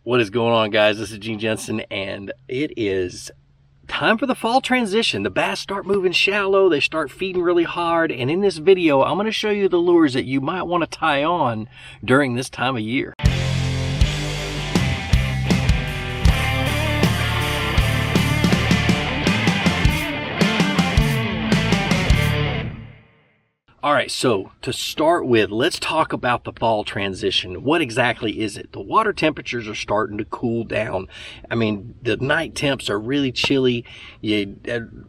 What is going on, guys? This is Gene Jensen, and it is time for the fall transition. The bass start moving shallow, they start feeding really hard, and in this video I'm going to show you the lures that you might want to tie on during this time of year. All right, so to start with, let's talk about the fall transition. What exactly is it? The water temperatures are starting to cool down. I mean, the night temps are really chilly.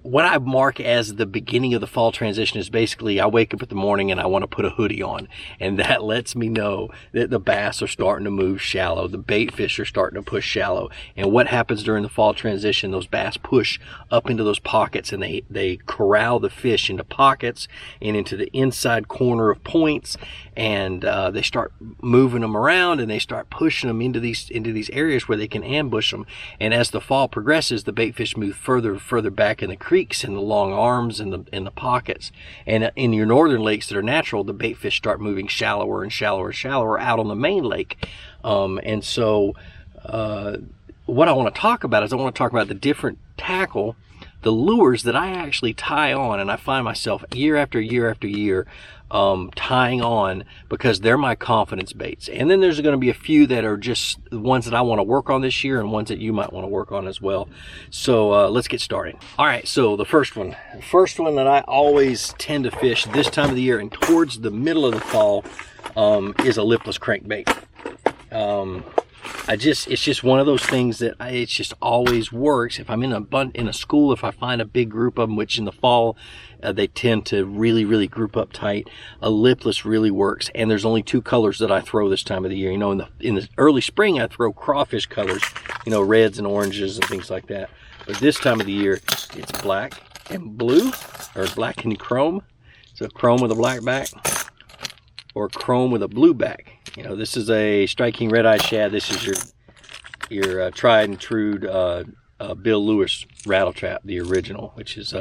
What I mark as the beginning of the fall transition is basically I wake up in the morning and I want to put a hoodie on. And that lets me know that the bass are starting to move shallow. The bait fish are starting to push shallow. And what happens during the fall transition, those bass push up into those pockets and they corral the fish into pockets and into the inside corner of points, and they start moving them around and they start pushing them into these areas where they can ambush them. And as the fall progresses, the bait fish move further back in the creeks and the long arms and the pockets. And in your northern lakes that are natural, the bait fish start moving shallower and shallower and shallower out on the main lake. And so what I want to talk about is I want to talk about the different tackle, the lures that I actually tie on, and I find myself year after year after year tying on because they're my confidence baits. And then there's going to be a few that are just the ones that I want to work on this year and ones that you might want to work on as well. So let's get started. All right, so the first one that I always tend to fish this time of the year and towards the middle of the fall is a lipless crankbait. It's just one of those things that it just always works. If I'm in a school, if I find a big group of them, which in the fall they tend to really group up tight, a lipless really works. And there's only two colors that I throw this time of the year. You know, in the early spring I throw crawfish colors, you know, reds and oranges and things like that. But this time of the year it's black and blue, or black and chrome. So chrome with a black back, or chrome with a blue back. You know, this is a Strike King Red Eye Shad. This is your tried and true Bill Lewis rattle trap, the original, which is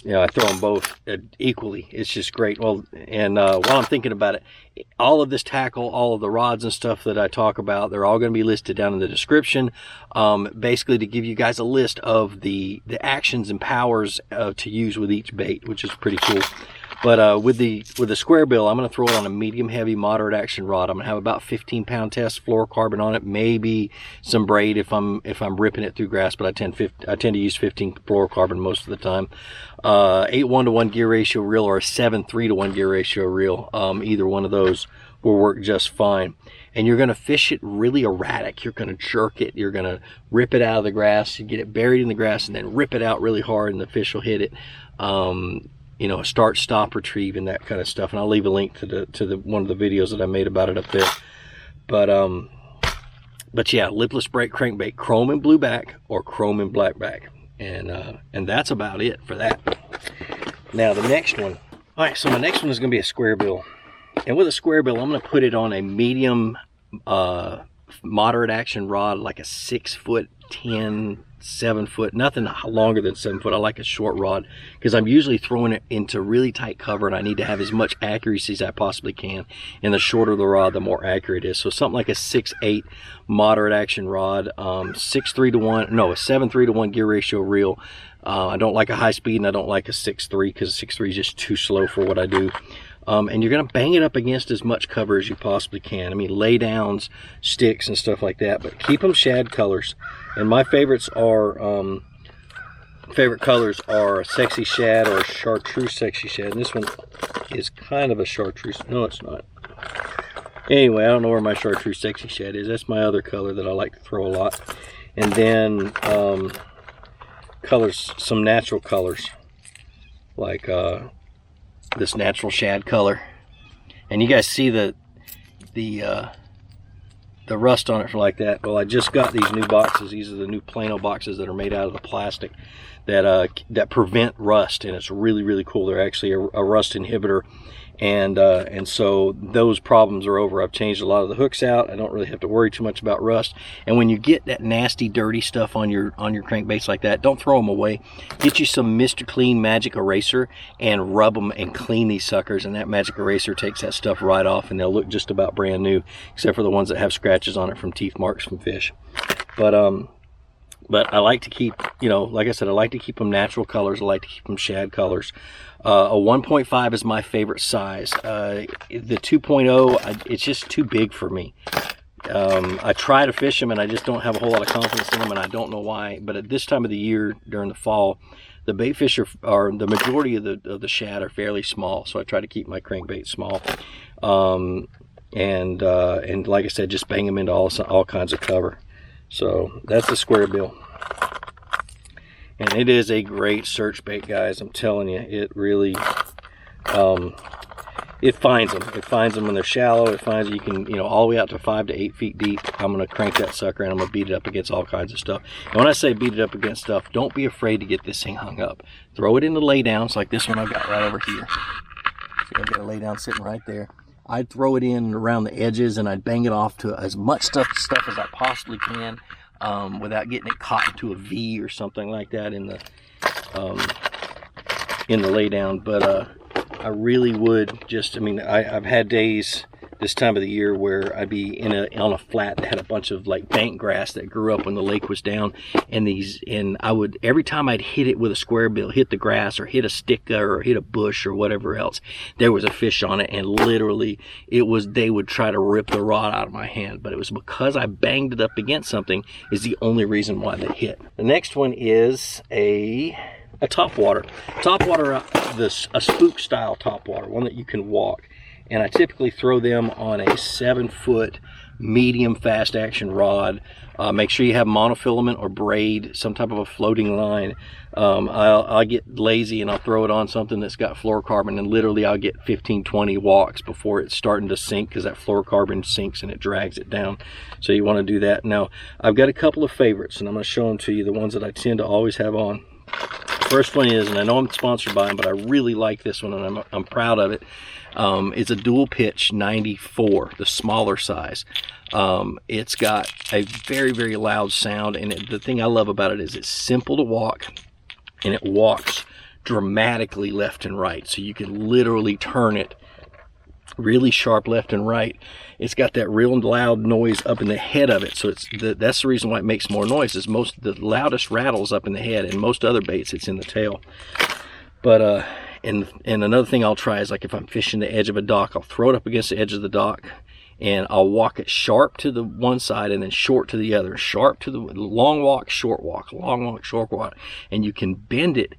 you know, I throw them both equally. It's just great. Well, and while I'm thinking about it, all of this tackle, all of the rods and stuff that I talk about, they're all going to be listed down in the description, basically to give you guys a list of the actions and powers to use with each bait, which is pretty cool. But with the Squarebill, I'm going to throw it on a medium heavy moderate action rod. I'm going to have about 15-pound test fluorocarbon on it, maybe some braid if I'm ripping it through grass, but I tend to use 15 fluorocarbon most of the time. 8:1 gear ratio reel or a 7:3 gear ratio reel. Either one of those will work just fine. And you're going to fish it really erratic. You're going to jerk it. You're going to rip it out of the grass. You get it buried in the grass and then rip it out really hard, and the fish will hit it. You know, start, stop, retrieve, and that kind of stuff. And I'll leave a link to the one of the videos that I made about it up there. But yeah, lipless crankbait, chrome and blue back or chrome and black back, and that's about it for that. Now the next one. All right, so my next one is going to be a Squarebill, and with a Squarebill, I'm going to put it on a medium, moderate action rod, like a 6'10", 7 foot, nothing longer than 7 foot. I like a short rod because I'm usually throwing it into really tight cover and I need to have as much accuracy as I possibly can, and the shorter the rod the more accurate it is. So something like a 6'8" moderate action rod, 7:3 gear ratio reel. I don't like a high speed and I don't like a 6'3" because 6'3" is just too slow for what I do. And you're going to bang it up against as much cover as you possibly can. I mean, lay downs, sticks, and stuff like that, but keep them shad colors. And my favorites are, favorite colors are sexy shad or chartreuse sexy shad. And this one is kind of a chartreuse. No, it's not. Anyway, I don't know where my chartreuse sexy shad is. That's my other color that I like to throw a lot. And then colors, some natural colors, like this natural shad color. And you guys see the rust on it like that. Well, I just got these new boxes. These are the new Plano boxes that are made out of the plastic that prevent rust, and it's really cool. They're actually a rust inhibitor, And so those problems are over. I've changed a lot of the hooks out. I don't really have to worry too much about rust. And when you get that nasty dirty stuff on your crankbaits like that, don't throw them away. Get you some Mr. Clean Magic Eraser and rub them and clean these suckers, and that Magic Eraser takes that stuff right off, and they'll look just about brand new, except for the ones that have scratches on it from teeth marks from fish. But I like to keep, you know, like I said, I like to keep them natural colors. I like to keep them shad colors. A 1.5 is my favorite size. The 2.0, it's just too big for me. I try to fish them, and I just don't have a whole lot of confidence in them, and I don't know why. But at this time of the year, during the fall, the bait fish are the majority of the shad are fairly small, so I try to keep my crankbait small. And like I said, just bang them into all kinds of cover. So that's the Squarebill, and it is a great search bait, guys. I'm telling you, it really it finds them. It finds them when they're shallow. It finds you can, you know, all the way out to 5 to 8 feet deep. I'm gonna crank that sucker, and I'm gonna beat it up against all kinds of stuff. And when I say beat it up against stuff, don't be afraid to get this thing hung up. Throw it into laydowns like this one I've got right over here. See, I've got a laydown sitting right there. I'd throw it in around the edges, and I'd bang it off to as much stuff as I possibly can, without getting it caught into a V or something like that in the laydown. But I really would just, I mean, I've had days this time of the year where I'd be on a flat that had a bunch of like bank grass that grew up when the lake was down, and I would, every time I'd hit it with a Squarebill, hit the grass or hit a stick or hit a bush or whatever else, there was a fish on it, and literally they would try to rip the rod out of my hand, but it was because I banged it up against something is the only reason why they hit. The next one is a topwater. A spook style topwater, one that you can walk. And I typically throw them on a 7-foot medium fast action rod. Make sure you have monofilament or braid, some type of a floating line. I'll get lazy and I'll throw it on something that's got fluorocarbon, and literally I'll get 15-20 walks before it's starting to sink, because that fluorocarbon sinks and it drags it down. So you want to do that. Now, I've got a couple of favorites, and I'm going to show them to you, the ones that I tend to always have on. First one is, and I know I'm sponsored by them, but I really like this one, and I'm proud of it. It's a dual pitch 94, the smaller size. It's got a very, very loud sound, and the thing I love about it is it's simple to walk, and it walks dramatically left and right, so you can literally turn it really sharp left and right. It's got that real loud noise up in the head of it, so that's the reason why it makes more noise, is the loudest rattles up in the head, and most other baits it's in the tail. But and another thing I'll try is, like, if I'm fishing the edge of a dock, I'll throw it up against the edge of the dock, and I'll walk it sharp to the one side and then short to the other. Sharp to the long walk, short walk, long walk, short walk, and you can bend it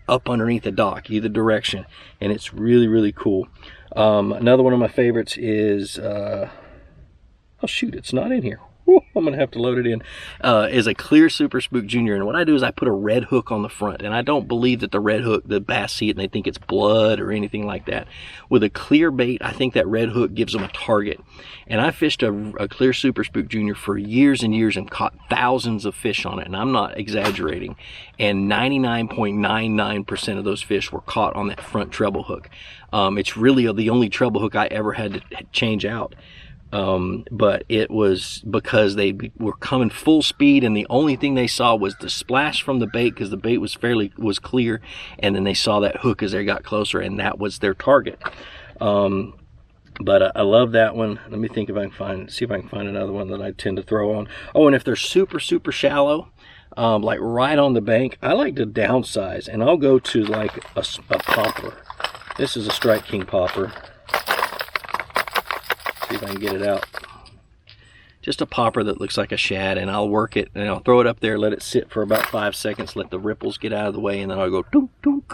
up underneath the dock either direction, and it's really, really cool. Another one of my favorites is oh shoot, it's not in here. I'm gonna have to load it in. Is a Clear Super Spook Junior, and what I do is I put a red hook on the front, and I don't believe that the red hook, the bass see it and they think it's blood or anything like that. With a clear bait, I think that red hook gives them a target, and I fished a Clear Super Spook Junior for years and years and caught thousands of fish on it, and I'm not exaggerating, and 99.99% of those fish were caught on that front treble hook. It's really the only treble hook I ever had to change out. But it was because they were coming full speed, and the only thing they saw was the splash from the bait, because the bait was clear, and then they saw that hook as they got closer, and that was their target. But I love that one. Let me think if I can see if I can find another one that I tend to throw on. Oh, and if they're super, super shallow, like right on the bank, I like to downsize, and I'll go to like a popper. This is a Strike King popper. See if I can get it out. Just a popper that looks like a shad, and I'll work it, and I'll throw it up there, let it sit for about 5 seconds, let the ripples get out of the way, and then I'll go dunk, dunk,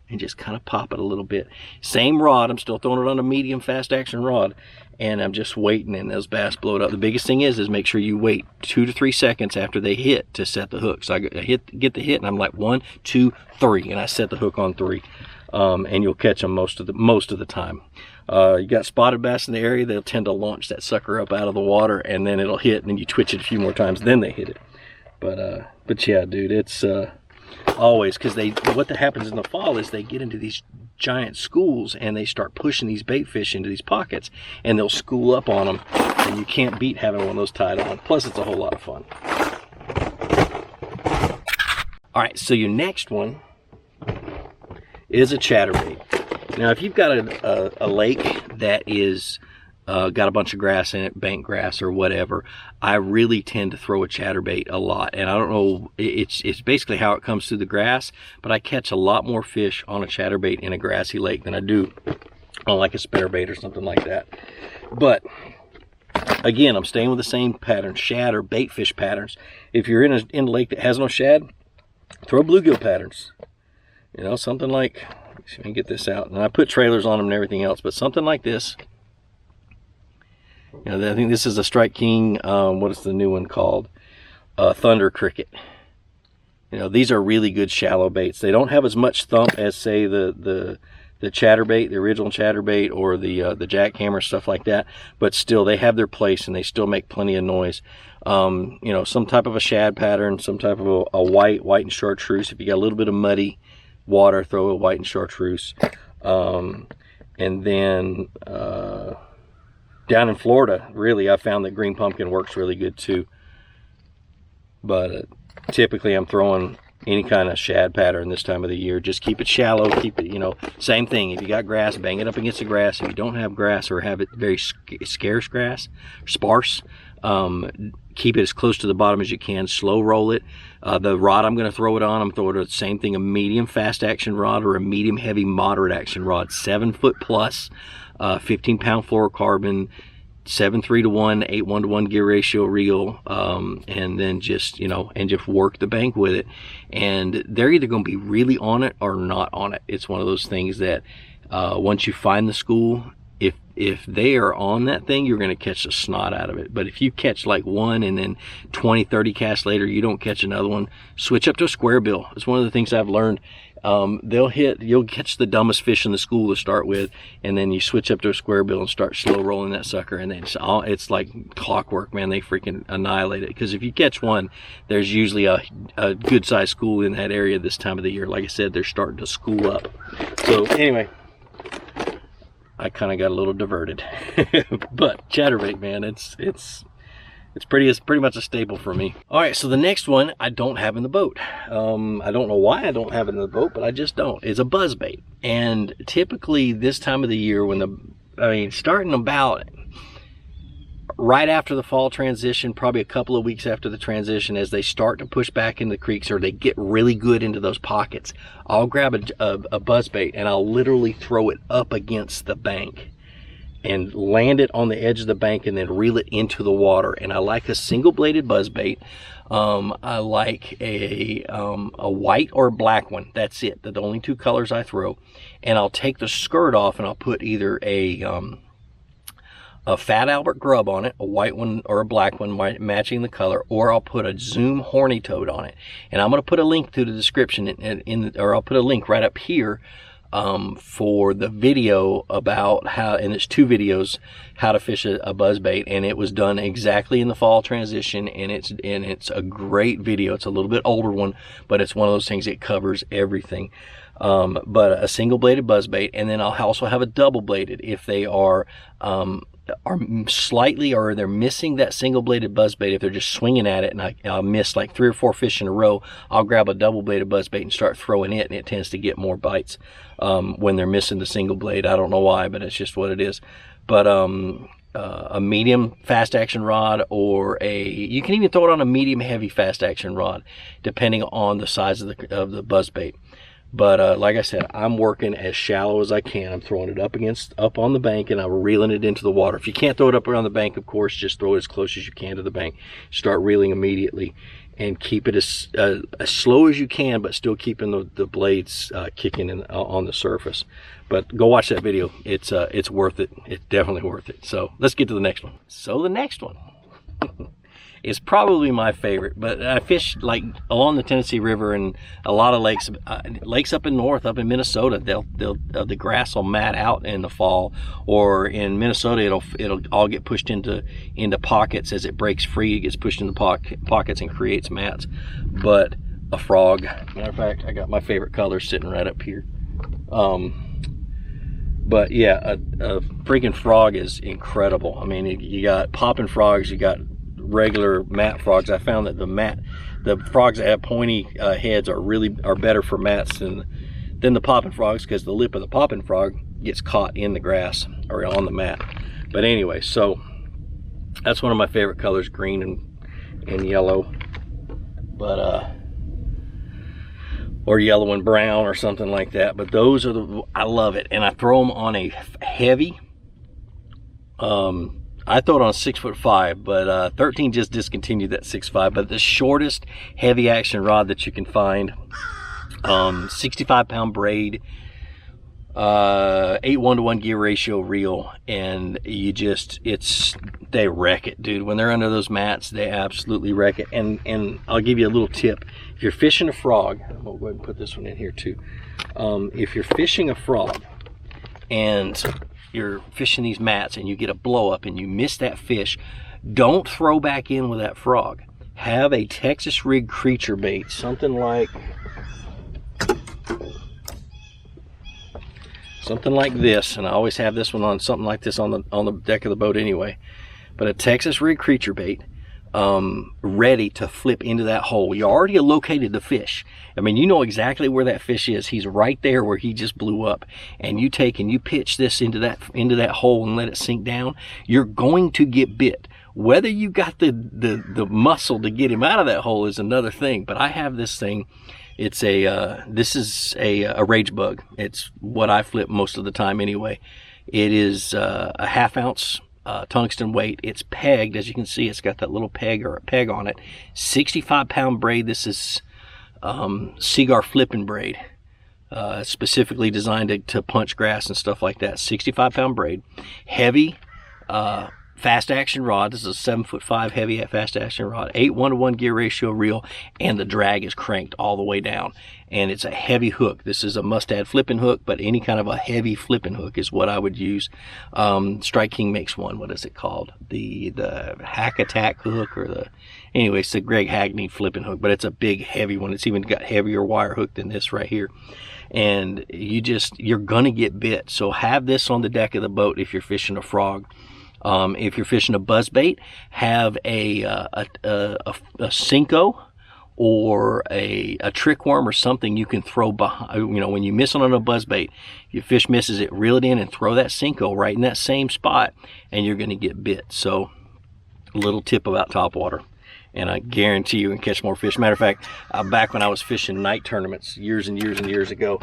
and just kind of pop it a little bit. Same rod, I'm still throwing it on a medium fast action rod, and I'm just waiting, and those bass blow it up. The biggest thing is make sure you wait 2 to 3 seconds after they hit to set the hook. So I get the hit, and I'm like 1, 2, 3, and I set the hook on 3. And you'll catch them most of the time. You got spotted bass in the area, they'll tend to launch that sucker up out of the water, and then it'll hit, and then you twitch it a few more times, then they hit it. But yeah, dude, it's always, because what happens in the fall is they get into these giant schools, and they start pushing these bait fish into these pockets, and they'll school up on them, and you can't beat having one of those tied on. Plus, it's a whole lot of fun. All right, so your next one is a chatterbait. Now, if you've got a lake that is got a bunch of grass in it, bank grass or whatever, I really tend to throw a chatterbait a lot. And I don't know, it's basically how it comes through the grass, but I catch a lot more fish on a chatterbait in a grassy lake than I do on like a spinnerbait or something like that. But again, I'm staying with the same pattern, shad or bait fish patterns. If you're in a lake that has no shad, throw bluegill patterns. You know, something like, let me get this out. And I put trailers on them and everything else, but something like this. You know, I think this is a Strike King, what is the new one called? Thunder Cricket. You know, these are really good shallow baits. They don't have as much thump as, say, the chatterbait, the original chatterbait, or the jackhammer, stuff like that. But still, they have their place, and they still make plenty of noise. You know, some type of a shad pattern, some type of a white and chartreuse. If you got a little bit of muddy water, throw a white and chartreuse. And then down in Florida, really, I found that green pumpkin works really good too. But typically I'm throwing any kind of shad pattern this time of the year. Just keep it shallow, keep it, you know, same thing. If you got grass, bang it up against the grass. If you don't have grass or have it very scarce grass, sparse, keep it as close to the bottom as you can. Slow roll it. The rod I'm going to throw it on, I'm throwing the same thing, a medium fast action rod or a medium heavy moderate action rod, 7 foot plus, 15 pound fluorocarbon, 7:3-to-1, 8:1-to-1 gear ratio reel, and then just, you know, and just work the bank with it. And they're either going to be really on it or not on it. It's one of those things that once you find the school, if they are on that thing, you're going to catch the snot out of it. But if you catch like one and then 20-30 casts later you don't catch another one, switch up to a Squarebill. It's one of the things I've learned. You'll catch the dumbest fish in the school to start with, and then you switch up to a Squarebill and start slow rolling that sucker, and then it's like clockwork, man. They freaking annihilate it. Because if you catch one, there's usually a good sized school in that area this time of the year. Like I said, they're starting to school up. So anyway, I kind of got a little diverted. But chatterbait, man, it's pretty much a staple for me. All right, so the next one I don't have in the boat. I don't know why I don't have it in the boat, but I just don't. It's a buzzbait. And typically this time of the year, starting about right after the fall transition, probably a couple of weeks after the transition, as they start to push back into the creeks or they get really good into those pockets, I'll grab a buzzbait and I'll literally throw it up against the bank and land it on the edge of the bank and then reel it into the water. And I like a single-bladed buzzbait. I like a white or a black one. That's it. They're the only two colors I throw. And I'll take the skirt off and I'll put either a Fat Albert grub on it, a white one or a black one matching the color, or I'll put a Zoom horny toad on it. And I'm going to put a link to the description, or I'll put a link right up here for the video about how, and it's 2 videos, how to fish a buzzbait, and it was done exactly in the fall transition, and it's a great video. It's a little bit older one, but it's one of those things that covers everything. But a single-bladed buzzbait, and then I'll also have a double-bladed if they are slightly, or they're missing that single-bladed buzzbait. If they're just swinging at it and I'll miss like 3 or 4 fish in a row, I'll grab a double-bladed buzzbait and start throwing it, and it tends to get more bites when they're missing the single blade. I don't know why, but it's just what it is. But a medium fast action rod, or you can even throw it on a medium heavy fast action rod depending on the size of the buzzbait. But like I said, I'm working as shallow as I can. I'm throwing it up on the bank, and I'm reeling it into the water. If you can't throw it up around the bank, of course, just throw it as close as you can to the bank. Start reeling immediately, and keep it as slow as you can, but still keeping the blades kicking on the surface. But go watch that video. It's worth it. It's definitely worth it. So let's get to the next one. So the next one is probably my favorite, but I fish like along the Tennessee River and a lot of lakes up in north, up in Minnesota. The grass will mat out in the fall, or in Minnesota it'll all get pushed into pockets as it breaks free. It gets pushed into pockets and creates mats. But a frog, matter of fact, I got my favorite color sitting right up here. But yeah, a freaking frog is incredible. I mean, you got popping frogs, you got regular mat frogs. I found that the frogs that have pointy heads are better for mats than the popping frogs, because the lip of the popping frog gets caught in the grass or on the mat. But anyway, so that's one of my favorite colors, green and yellow. But or yellow and brown or something like that. But those are I love it. And I throw them on a heavy, I throw it on a 6'5", but 13 just discontinued that 6'5", but the shortest heavy action rod that you can find, 65-pound braid, 8:1 gear ratio reel, and they wreck it, dude. When they're under those mats, they absolutely wreck it. And I'll give you a little tip. If you're fishing a frog, I'll go ahead and put this one in here too. If you're fishing a frog and you're fishing these mats and you get a blow up and you miss that fish, don't throw back in with that frog. Have a Texas Rig creature bait, something like this, and I always have this one on something like this on the deck of the boat anyway. But a Texas Rig creature bait, ready to flip into that hole. You already located the fish. I mean, you know exactly where that fish is. He's right there where he just blew up. And you take and you pitch this into that hole and let it sink down. You're going to get bit. Whether you got the muscle to get him out of that hole is another thing. But I have this thing. It's this is a rage bug. It's what I flip most of the time anyway. It is a 1/2 ounce tungsten weight. It's pegged, as you can see. It's got that little peg on it. 65-pound braid. This is cigar flipping braid, specifically designed to punch grass and stuff like that. 65-pound braid, heavy, fast action rod. This is a 7'5" heavy fast action rod, 8:1 gear ratio reel, and the drag is cranked all the way down. And it's a heavy hook. This is a must-add flipping hook, but any kind of a heavy flipping hook is what I would use. Strike King makes one. What is it called? The Hack Attack hook, or anyway, it's the Greg Hagney flipping hook, but it's a big heavy one. It's even got heavier wire hook than this right here. And you're gonna get bit. So have this on the deck of the boat if you're fishing a frog. If you're fishing a buzzbait, have a Cinco or a trick worm or something you can throw behind. You know, when you miss on a buzzbait, your fish misses it, reel it in and throw that Cinco right in that same spot, and you're going to get bit. So, a little tip about topwater, and I guarantee you can catch more fish. Matter of fact, back when I was fishing night tournaments years and years and years ago,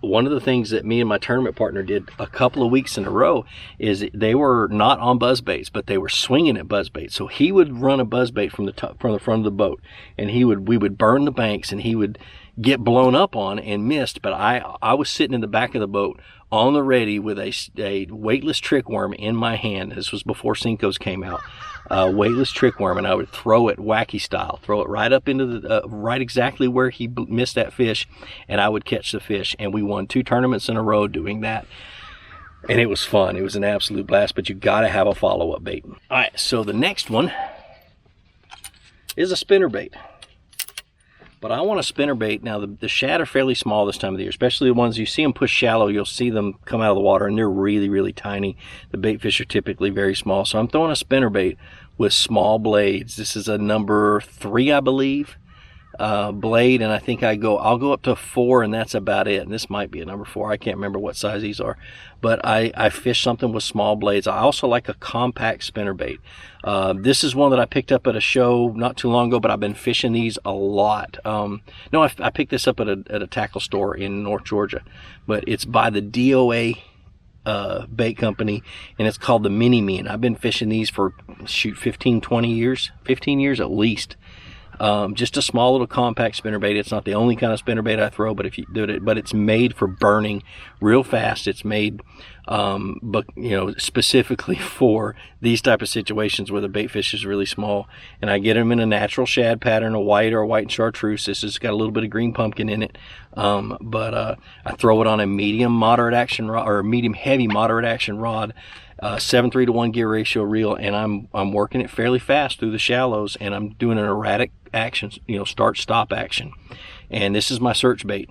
one of the things that me and my tournament partner did a couple of weeks in a row is they were not on buzzbaits, but they were swinging at buzzbaits. So he would run a buzzbait from the front of the boat, and we would burn the banks, and he would get blown up on and missed. But I was sitting in the back of the boat on the ready with a weightless trick worm in my hand. This was before Cincos came out. Weightless trick worm, and I would throw it wacky style, throw it right up into the right exactly where he missed that fish, and I would catch the fish. And we won 2 tournaments in a row doing that, and it was fun. It was an absolute blast. But you got to have a follow-up bait. All right, so the next one is a spinnerbait. But I want a spinnerbait. Now, the shad are fairly small this time of the year, especially the ones you see them push shallow. You'll see them come out of the water, and they're really, really tiny. The bait fish are typically very small. So I'm throwing a spinnerbait with small blades. This is a number 3, I believe, blade, and I think I'll go up to 4, and that's about it. And this might be a number 4. I can't remember what size these are. But I fish something with small blades. I also like a compact spinnerbait. This is one that I picked up at a show not too long ago, but I've been fishing these a lot. No, I picked this up at a tackle store in North Georgia, but it's by the DOA bait company, and it's called the Mini Me, and I've been fishing these for 15 years at least. Just a small little compact spinnerbait. It's not the only kind of spinnerbait I throw, but but it's made for burning real fast. It's made, but specifically for these type of situations where the bait fish is really small. And I get them in a natural shad pattern, a white or a white and chartreuse. This has got a little bit of green pumpkin in it. But I throw it on a medium moderate action rod, or a medium heavy moderate action rod. 7.3 to 1 gear ratio reel, and I'm working it fairly fast through the shallows, and I'm doing an erratic action, start stop action. And this is my search bait.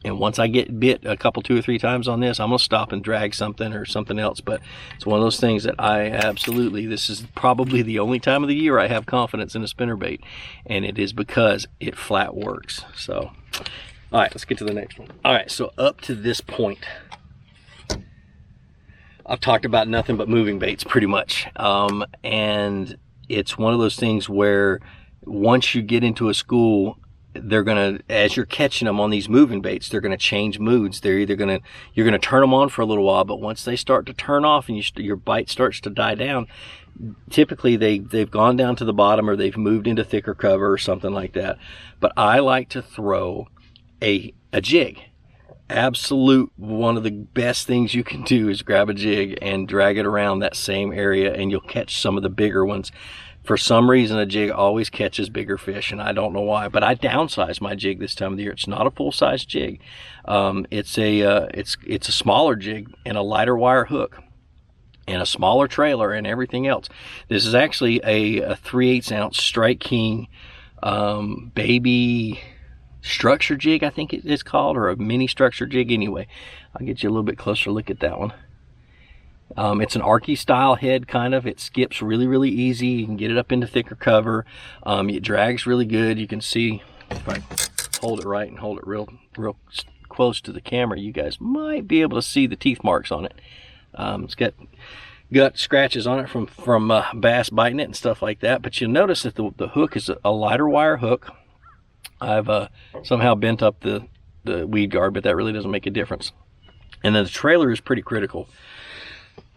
And once I get bit a couple, 2 or 3 times on this, I'm gonna stop and drag something or something else. But it's one of those things that I absolutely, this is probably the only time of the year I have confidence in a spinnerbait, and it is because it flat works. So, all right, let's get to the next one. All right, so up to this point, I've talked about nothing but moving baits pretty much. And it's one of those things where once you get into a school, they're gonna, as you're catching them on these moving baits, they're gonna change moods. They're either gonna, you're gonna turn them on for a little while, but once they start to turn off and your bite starts to die down, typically they've gone down to the bottom or they've moved into thicker cover or something like that. But I like to throw a jig. Absolute one of the best things you can do is grab a jig and drag it around that same area, and you'll catch some of the bigger ones. For some reason, a jig always catches bigger fish, and I don't know why. But I downsized my jig this time of the year. It's not a full-size jig. It's a smaller jig and a lighter wire hook and a smaller trailer and everything else. This is actually a 3/8 ounce Strike King baby structure jig, I think it is called, or a mini structure jig. Anyway, I'll get you a little bit closer look at that one. It's an Arky style head, kind of. It skips really easy. You can get it up into thicker cover. It drags really good. You can see, if I hold it right and hold it real close to the camera, you guys might be able to see the teeth marks on it. It's got scratches on it from bass biting it and stuff like that. But you'll notice that the hook is a lighter wire hook. I've somehow bent up the weed guard, but that really doesn't make a difference. And then the trailer is pretty critical.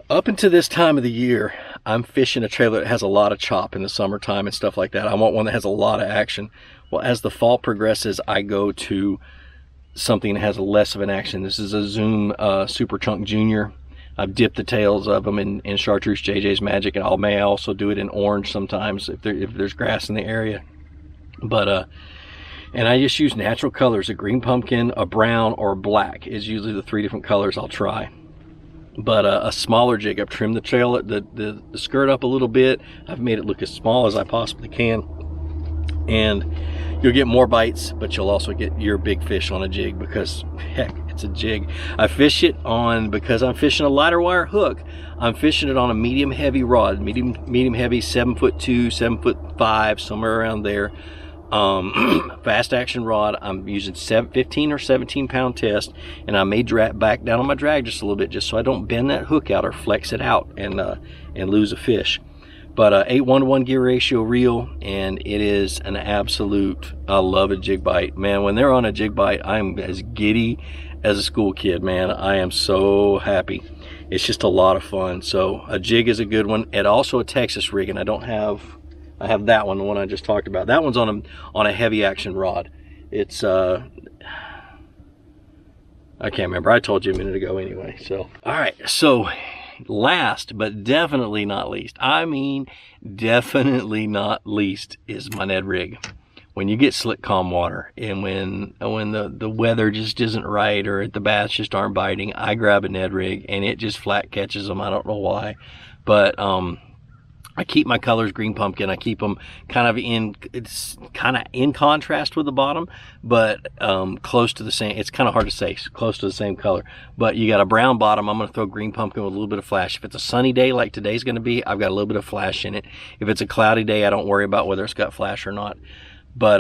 Up until this time of the year, I'm fishing a trailer that has a lot of chop in the summertime and stuff like that. I want one that has a lot of action. Well, as the fall progresses, I go to something that has less of an action. This is a Zoom Super Chunk Junior. I've dipped the tails of them in Chartreuse JJ's Magic, and I may also do it in orange sometimes if there's grass in the area. But and I just use natural colors. A green pumpkin, a brown, or a black is usually the 3 different colors I'll try. But a smaller jig, I've trimmed the trail, the skirt up a little bit. I've made it look as small as I possibly can. And you'll get more bites, but you'll also get your big fish on a jig because, heck, it's a jig. I fish it on, because I'm fishing a lighter wire hook, I'm fishing it on a medium heavy rod, medium heavy, 7'2", 7'5", somewhere around there. Fast action rod. I'm using 15 or 17 pound test, and I may back down on my drag just a little bit, just so I don't bend that hook out or flex it out and lose a fish. But 8:1 gear ratio reel, and it is an absolute, I love a jig bite, man. When they're on a jig bite, I'm as giddy as a school kid, man. I am so happy. It's just a lot of fun. So a jig is a good one. And also a Texas rig, and I have that one, the one I just talked about. That one's on a heavy action rod. It's I can't remember. I told you a minute ago anyway. So all right, so last but definitely not least, I mean definitely not least, is my Ned Rig. When you get slick calm water, and when the weather just isn't right, or the bass just aren't biting, I grab a Ned Rig and it just flat catches them. I don't know why, but I keep my colors green pumpkin. I keep them kind of in contrast with the bottom, but close to the same. It's kind of hard to say, close to the same color. But you got a brown bottom. I'm going to throw green pumpkin with a little bit of flash. If it's a sunny day like today's going to be, I've got a little bit of flash in it. If it's a cloudy day, I don't worry about whether it's got flash or not. But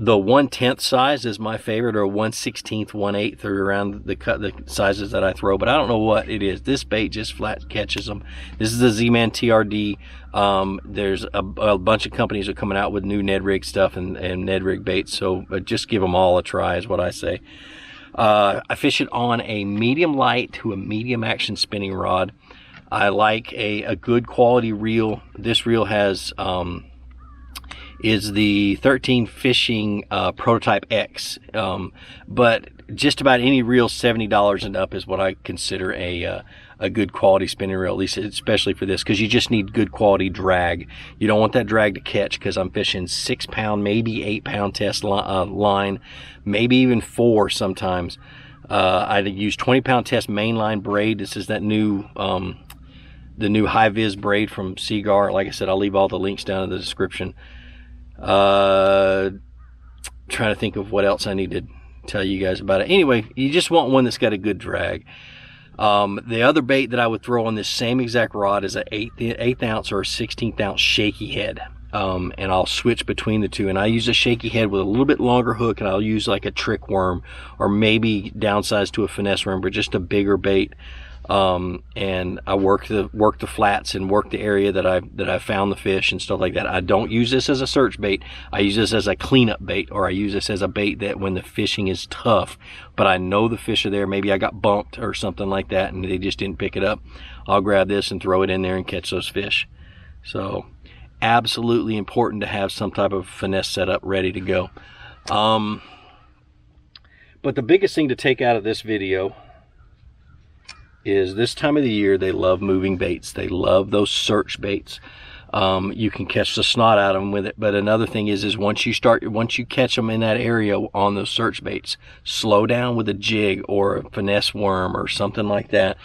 the 1/10 size is my favorite, or 1/16, 1/8, or around the sizes that I throw. But I don't know what it is. This bait just flat catches them. This is the Z-Man TRD. There's a bunch of companies that are coming out with new Ned Rig stuff and Ned Rig baits. So just give them all a try is what I say. I fish it on a medium light to a medium action spinning rod. I like a good quality reel. This reel has is the 13 Fishing Prototype X, but just about any reel $70 and up is what I consider a good quality spinning reel, at least especially for this, because you just need good quality drag. You don't want that drag to catch, because I'm fishing 6 pound, maybe 8 pound test line, maybe even 4 sometimes. I use 20 pound test mainline braid. This is that new the new high vis braid from Seagar. Like I said, I'll leave all the links down in the description. trying to think of what else I need to tell you guys about it. Anyway, you just want one that's got a good drag. The other bait that I would throw on this same exact rod is an 1/8 ounce or a 1/16 ounce shaky head. And I'll switch between the two, and I use a shaky head with a little bit longer hook, and I'll use like a trick worm or maybe downsize to a finesse worm, but just a bigger bait. And I work the flats and work the area that I found the fish and stuff like that. I don't use this as a search bait. I use this as a cleanup bait, or I use this as a bait that when the fishing is tough, but I know the fish are there, maybe I got bumped or something like that and they just didn't pick it up, I'll grab this and throw it in there and catch those fish. So absolutely important to have some type of finesse setup ready to go. But the biggest thing to take out of this video is this time of the year they love moving baits. They love those search baits. You can catch the snot out of them with it, but another thing is once you catch them in that area on those search baits, slow down with a jig or a finesse worm or something like that,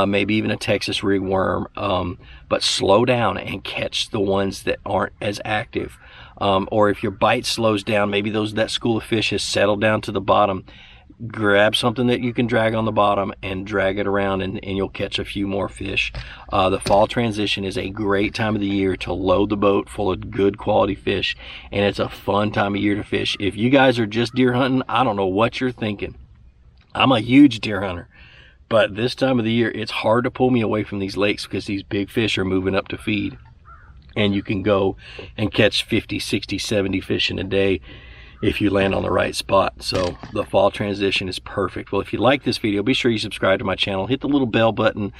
maybe even a Texas rig worm, but slow down and catch the ones that aren't as active. Or if your bite slows down, maybe that school of fish has settled down to the bottom, grab something that you can drag on the bottom and drag it around, and you'll catch a few more fish. The fall transition is a great time of the year to load the boat full of good quality fish, and it's a fun time of year to fish. If you guys are just deer hunting, I don't know what you're thinking. I'm a huge deer hunter, but this time of the year it's hard to pull me away from these lakes because these big fish are moving up to feed, and you can go and catch 50, 60, 70 fish in a day if you land on the right spot. So the fall transition is perfect. Well, if you like this video, be sure you subscribe to my channel, hit the little bell button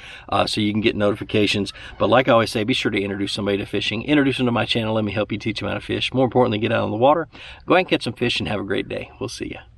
so you can get notifications. But like I always say, be sure to introduce somebody to fishing, introduce them to my channel, let me help you teach them how to fish. More importantly, get out on the water, go ahead and catch some fish, and have a great day. We'll see you.